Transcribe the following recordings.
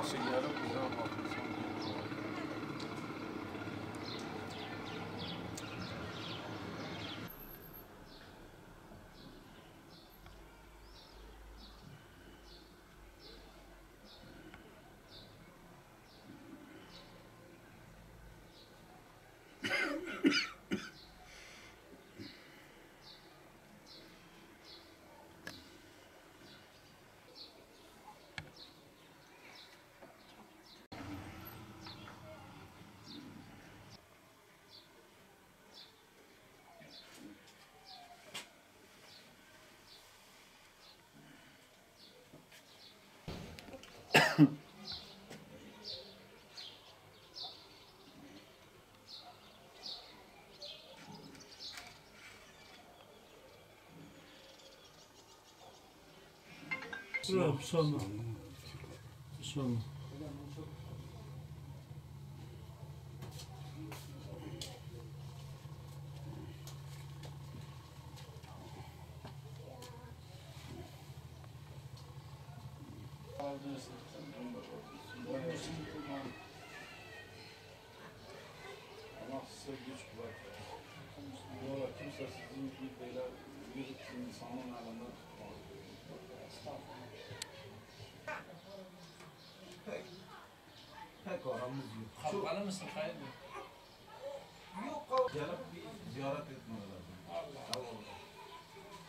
nasıl gelip bize bakıyorsun? Bırak sonra. Sonra. Allah size güç kuvvet versin. Valla kimse sizin gibi böyle bir insanın elinde tutmaz. Pek aramız yok. Kavgalı mısın Hayır? Yok gelip bir ziyaret etmiyorlar. Allah.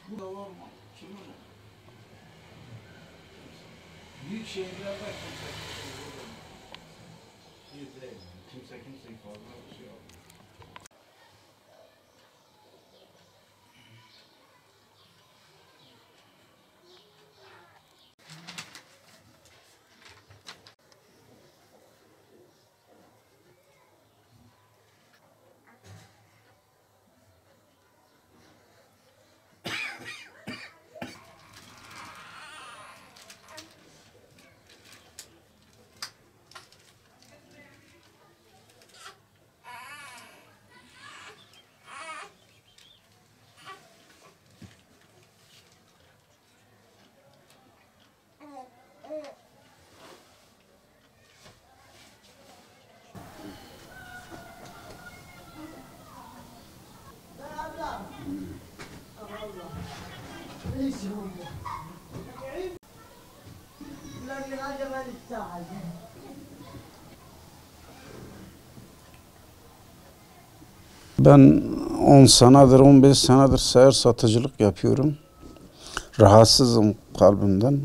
Bu da var mı? Kimin o? Büyük şehirlerde kimse iyi değil. Kimse kimseyi fazla bir şey yapmıyor. Ben 10 senedir, 15 senedir seyyar satıcılık yapıyorum. Rahatsızım kalbimden.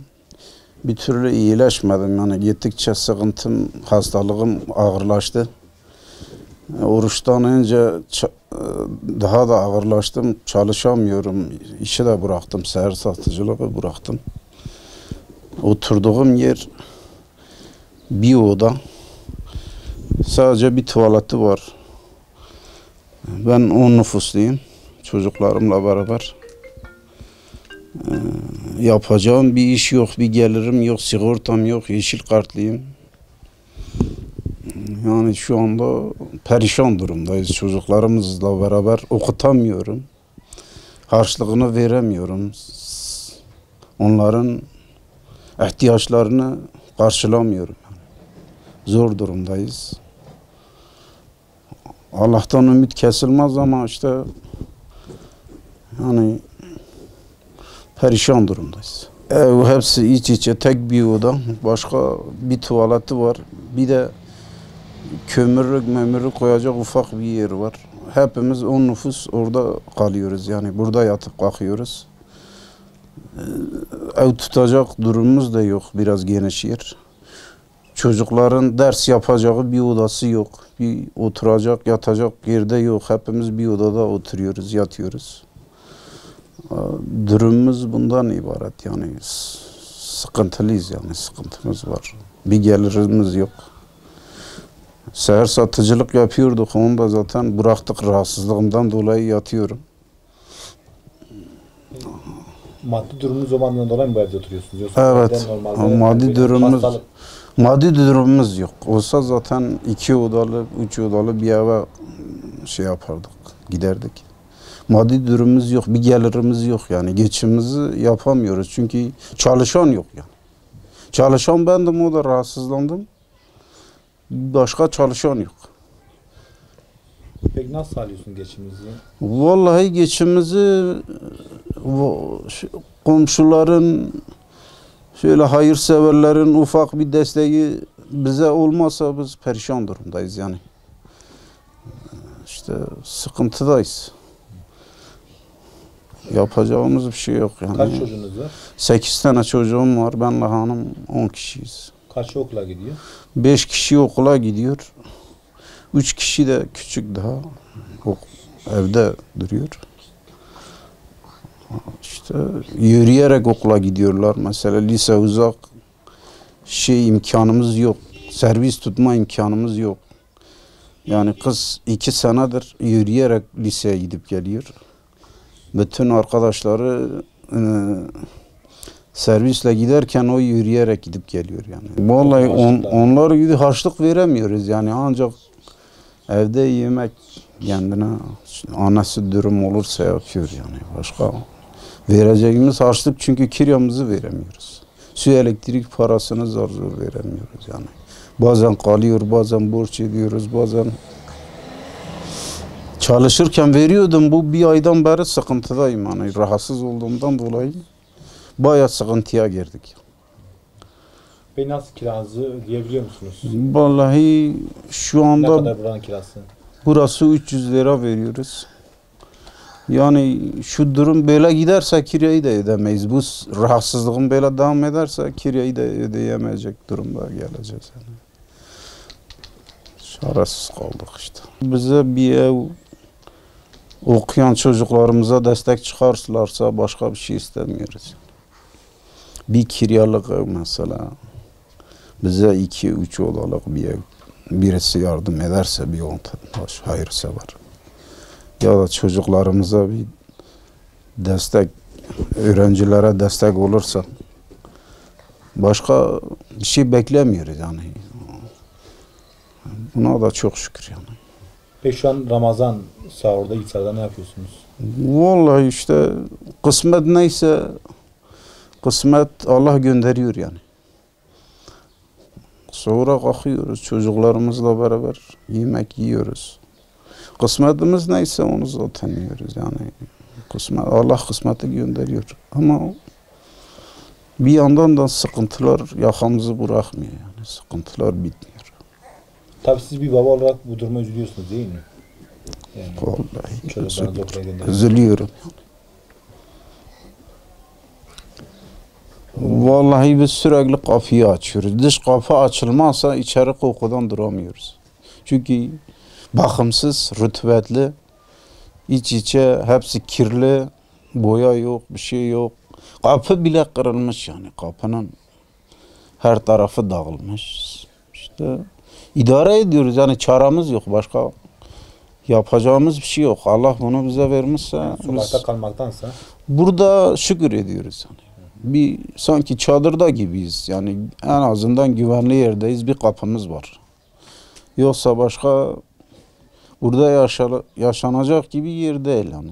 Bir türlü iyileşmedim. Yani gittikçe sıkıntım, hastalığım ağırlaştı. Oruçtan önce daha da ağırlaştım. Çalışamıyorum. İşi de bıraktım. Seyyar satıcılığı bıraktım. Oturduğum yer bir oda. Sadece bir tuvaleti var. Ben 10 nüfusluyum. Çocuklarımla beraber. Yapacağım bir iş yok, bir gelirim yok, sigortam yok, yeşil kartlıyım. Yani şu anda perişan durumdayız. Çocuklarımızla beraber okutamıyorum. Harçlığını veremiyorum. Onların ihtiyaçlarını karşılamıyorum. Zor durumdayız. Allah'tan ümit kesilmez ama işte yani perişan durumdayız. Ev hepsi iç içe, tek bir oda. Başka bir tuvaleti var. Bir de kömürlük koyacak ufak bir yer var. Hepimiz 10 nüfus orada kalıyoruz. Yani burada yatıp kalkıyoruz. Ev tutacak durumumuz da yok. Biraz geniş yer. Çocukların ders yapacağı bir odası yok. Bir oturacak, yatacak yerde yok. Hepimiz bir odada oturuyoruz, yatıyoruz. Durumumuz bundan ibaret. Yani sıkıntılıyız, yani sıkıntımız var. Bir gelirimiz yok. Seyyar satıcılık yapıyorduk. Onu da zaten bıraktık, rahatsızlığımdan dolayı yatıyorum. Maddi durumunuz zamanından dolayı mı bu evde oturuyorsunuz? Yoksa Evet, maddi durumumuz yok. Olsa zaten 2 odalı, 3 odalı bir eve şey yapardık, giderdik. Maddi durumumuz yok, bir gelirimiz yok yani. Geçimimizi yapamıyoruz çünkü çalışan yok yani. Çalışan bendim, o da rahatsızlandım. Başka çalışan yok. Peki nasıl sağlıyorsun geçiminizi? Vallahi geçimimizi komşuların, şöyle hayırseverlerin ufak bir desteği bize olmazsa biz perişan durumdayız yani. İşte sıkıntıdayız. Yapacağımız bir şey yok yani. Kaç çocuğunuz var? 8 tane çocuğum var. Benle hanım 10 kişiyiz. Kaçı okula gidiyor? 5 kişi okula gidiyor. 3 kişi de küçük daha. Evde duruyor. İşte yürüyerek okula gidiyorlar. Mesela lise uzak. İmkanımız yok. Servis tutma imkanımız yok. Yani kız 2 senedir yürüyerek liseye gidip geliyor. Bütün arkadaşları servisle giderken o yürüyerek gidip geliyor yani. Vallahi onlar gibi harçlık veremiyoruz yani, ancak evde yemek kendine, annesi durum olursa yapıyor yani. Başka vereceğimiz harçlık, çünkü kiramızı veremiyoruz. Su elektrik parasını zor zor veremiyoruz yani. Bazen kalıyor, bazen borç ediyoruz, bazen çalışırken veriyordum. Bu bir aydan beri sıkıntıdayım yani, rahatsız olduğumdan dolayı bayağı sıkıntıya girdik. Peki nasıl kiranızı ödeyebiliyor musunuz? Vallahi şu Ne anda kadar buranın kirası? burası 300 lira veriyoruz. Yani şu durum böyle giderse kirayı da ödemeyiz. Bu rahatsızlığın böyle devam ederse kirayı da ödeyemeyecek durumda geleceğiz yani. Çaresiz kaldık işte. Bize bir ev, okuyan çocuklarımıza destek çıkarlarsa başka bir şey istemiyoruz. Bir kiralık ev mesela, bize 2-3 odalık bir ev, birisi yardım ederse bir vatandaş hayırsever. Ya da çocuklarımıza bir destek, öğrencilere destek olursa başka bir şey beklemiyoruz yani. Buna da çok şükür yani. Peki şu an Ramazan sahurda, iftarda ne yapıyorsunuz? Vallahi işte kısmet neyse, kısmet Allah gönderiyor yani. Sonra kalkıyoruz, çocuklarımızla beraber yemek yiyoruz. Kısmetimiz neyse onu zaten yiyoruz yani. Allah kısmeti gönderiyor. Ama bir yandan da sıkıntılar yakamızı bırakmıyor yani. Sıkıntılar bitmiyor. Tabii siz bir baba olarak bu duruma üzülüyorsunuz değil mi? Yani Vallahi çocuklarınızı okula gönderiyorsunuz. üzülüyorum. Vallahi biz sürekli kapıyı açıyoruz. Dış kapı açılmazsa içeri kokudan duramıyoruz. Çünkü bakımsız, rutubetli, iç içe, hepsi kirli, boya yok, bir şey yok. Kapı bile kırılmış yani, kapının her tarafı dağılmış. İşte idare ediyoruz yani, çaremiz yok, başka yapacağımız bir şey yok. Allah bunu bize vermişse Sokakta kalmaktansa. burada şükür ediyoruz yani. Bir sanki çadırda gibiyiz yani, en azından güvenli yerdeyiz, bir kapımız var. Yoksa başka burada yaşanacak gibi yer değil yani.